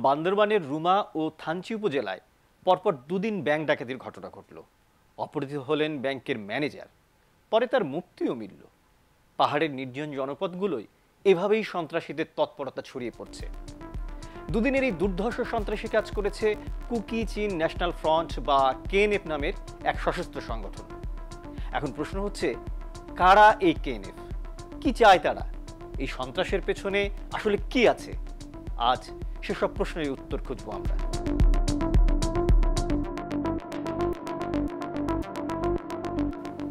বান্দরবানের রুমা ও থানচি উপজেলায় পরপর দুদিন ব্যাংক ডাকাতির ঘটনা ঘটল। অপহৃত হলেন ব্যাংকের ম্যানেজার, পরে তার মুক্তিও মিলল। পাহাড়ের নির্জন জনপদগুলোই এভাবেই সন্ত্রাসীদের তৎপরতা ছড়িয়ে পড়ছে। দুদিনের এই দুর্ধর্ষ সন্ত্রাসী কাজ করেছে কুকি চিন ন্যাশনাল ফ্রন্ট বা কেএনএফ নামের এক সশস্ত্র সংগঠন। এখন প্রশ্ন হচ্ছে, কারা এই কেএনএফ? কি চায় তারা? এই সন্ত্রাসের পেছনে আসলে কি আছে? আজ সেসব প্রশ্নের উত্তর খুঁজবো আমরা।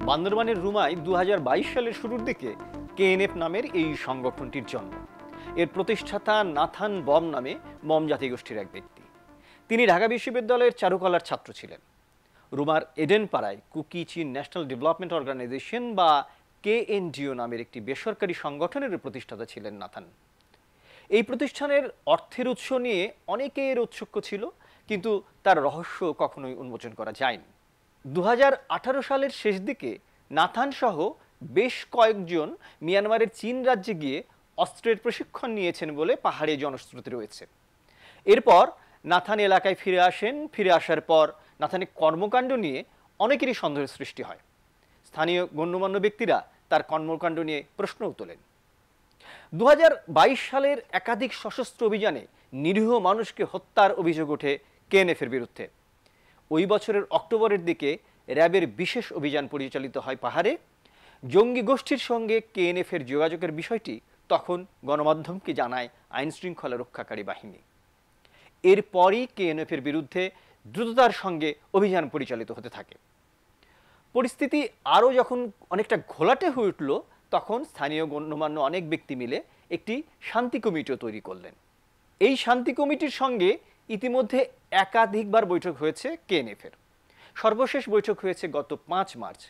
বান্দরবানের রুমায় 2022 সালের শুরুর দিকে কেএনএফ নামের এই সংগঠনটির জন্ম। এর প্রতিষ্ঠাতা নাথান বম নামে মম জাতিগোষ্ঠীর এক ব্যক্তি। তিনি ঢাকা বিশ্ববিদ্যালয়ের চারুকলার ছাত্র ছিলেন। রুমার এডেন পাড়ায় কুকি চিন ন্যাশনাল ডেভেলপমেন্ট অর্গানাইজেশন বা কেএনডিও নামের একটি বেসরকারি সংগঠনের প্রতিষ্ঠাতা ছিলেন নাথান। এই প্রতিষ্ঠানের অর্থের উৎস নিয়ে অনেকের ঔৎসুক্য ছিল, কিন্তু তার রহস্য কখনোই উন্মোচন করা যায়নি। 2018 সালের শেষ দিকে নাথান সহ বেশ কয়েকজন মিয়ানমারের চীন রাজ্যে গিয়ে অস্ত্রের প্রশিক্ষণ নিয়েছেন বলে পাহাড়ে জনশ্রুতি রয়েছে। এরপর নাথান এলাকায় ফিরে আসেন। ফিরে আসার পর নাথানের কর্মকাণ্ড নিয়ে অনেকেরই সন্দেহের সৃষ্টি হয়। স্থানীয় গণ্যমান্য ব্যক্তিরা তার কর্মকাণ্ড নিয়ে প্রশ্নও তোলেন। 2022 সালের একাধিক সশস্ত্র অভিযানে নিরীহ মানুষকে হত্যার অভিযোগ ওঠে কেএনএফের বিরুদ্ধে। ওই বছরের অক্টোবরের দিকে র্যাবের বিশেষ অভিযান পরিচালিত হয় পাহাড়ে। জঙ্গি গোষ্ঠীর সঙ্গে কেএনএফের যোগাযোগের বিষয়টি তখন গণমাধ্যমকে জানায় আইন শৃঙ্খলা রক্ষাকারী বাহিনী। এরপরই কেএনএফের বিরুদ্ধে দ্রুততার সঙ্গে অভিযান পরিচালিত হতে থাকে। পরিস্থিতি আরও যখন অনেকটা ঘোলাটে হয়ে উঠল, তখন স্থানীয় গণ্যমান্য অনেক ব্যক্তি মিলে একটি শান্তি কমিটিও তৈরি করলেন। এই শান্তি কমিটির সঙ্গে ইতিমধ্যে একাধিকবার বৈঠক হয়েছে কেএনএফের। সর্বশেষ বৈঠক হয়েছে গত 5 মার্চ।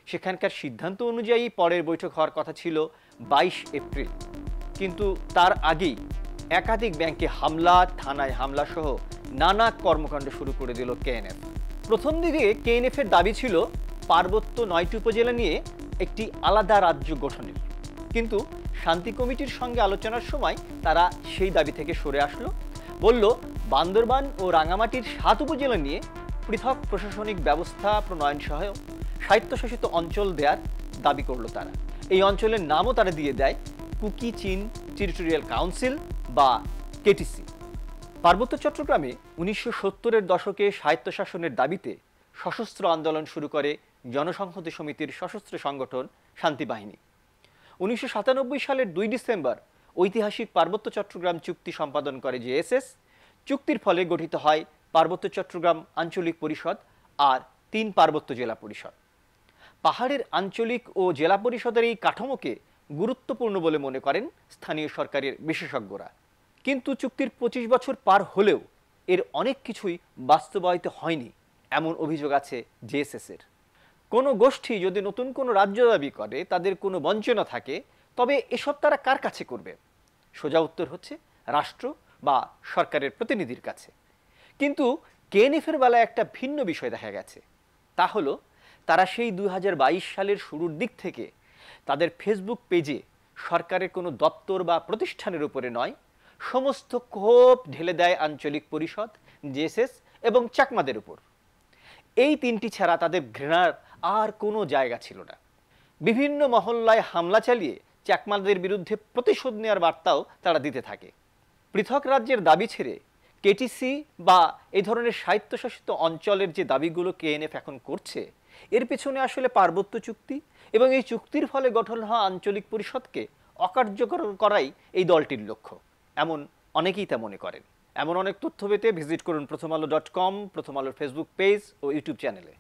সেখানকার সিদ্ধান্ত অনুযায়ী পরের বৈঠক হওয়ার কথা ছিল 22 এপ্রিল, কিন্তু তার আগেই একাধিক ব্যাংকে হামলা, থানায় হামলা সহ নানা কর্মকাণ্ড শুরু করে দিল কেএনএফ। প্রথম দিকে কেএনএফের দাবি ছিল পার্বত্য 9টি উপজেলা নিয়ে একটি আলাদা রাজ্য গঠনের, কিন্তু শান্তি কমিটির সঙ্গে আলোচনার সময় তারা সেই দাবি থেকে সরে আসলো। বলল বান্দরবান ও রাঙামাটির 7 উপজেলা নিয়ে পৃথক প্রশাসনিক ব্যবস্থা প্রণয়ন সহ স্বায়ত্তশাসিত অঞ্চল দেওয়ার দাবি করলো তারা। এই অঞ্চলের নামও তারা দিয়ে দেয় কুকি চিন টেরিটোরিয়াল কাউন্সিল বা কেটিসি। পার্বত্য চট্টগ্রামে 1970-এর দশকে স্বায়ত্তশাসনের দাবিতে সশস্ত্র আন্দোলন শুরু করে জনসংহতি সমিতির সশস্ত্র সংগঠন শান্তি বাহিনী। 1997 সালের 2 ডিসেম্বর ঐতিহাসিক পার্বত্য চট্টগ্রাম চুক্তি সম্পাদন করে জেএসএস। চুক্তির ফলে গঠিত হয় পার্বত্য চট্টগ্রাম আঞ্চলিক পরিষদ আর 3 পার্বত্য জেলা পরিষদ। পাহাড়ের আঞ্চলিক ও জেলা পরিষদের এই কাঠামোকে গুরুত্বপূর্ণ বলে মনে করেন স্থানীয় সরকারের বিশেষজ্ঞরা। কিন্তু চুক্তির 25 বছর পার হলেও এর অনেক কিছুই বাস্তবায়িত হয়নি, এমন অভিযোগ আছে জেএসএস-এর। কোনো গোষ্ঠী যদি নতুন কোনো রাজ্য দাবি করে, তাদের কোনো বঞ্চনা থাকে, তবে এসব তারা কার কাছে করবে? সোজা উত্তর হচ্ছে রাষ্ট্র বা সরকারের প্রতিনিধির কাছে। কিন্তু কেএনএফের বেলায় একটা ভিন্ন বিষয় দেখা গেছে। তা হলো তারা সেই 2022 সালের শুরুর দিক থেকে তাদের ফেসবুক পেজে সরকারের কোনো দপ্তর বা প্রতিষ্ঠানের উপরে নয়, সমস্ত ক্ষোভ ঢেলে দেয় আঞ্চলিক পরিষদ, জেএসএস এবং চাকমাদের উপর। এই 3টি ছাড়া তাদের ঘৃণার আর কোনো জায়গা ছিল না। বিভিন্ন মহল্লায় হামলা চালিয়ে চাকমাদের বিরুদ্ধে প্রতিশোধ নেওয়ার বার্তাও তারা দিতে থাকে। পৃথক রাজ্যের দাবি ছেড়ে কেটিসি বা এই ধরনের স্বায়ত্তশাসিত অঞ্চলের যে দাবিগুলো কেএনএফ এখন করছে, এর পেছনে আসলে পার্বত্য চুক্তি এবং এই চুক্তির ফলে গঠন হওয়া আঞ্চলিক পরিষদকে অকার্যকর করাই এই দলটির লক্ষ্য, এমন অনেকেই তা মনে করেন। এমন অনেক তথ্য পেতে ভিজিট করুন প্রথমআলো.com, প্রথম আলোর ফেসবুক পেজ ও ইউটিউব চ্যানেলে।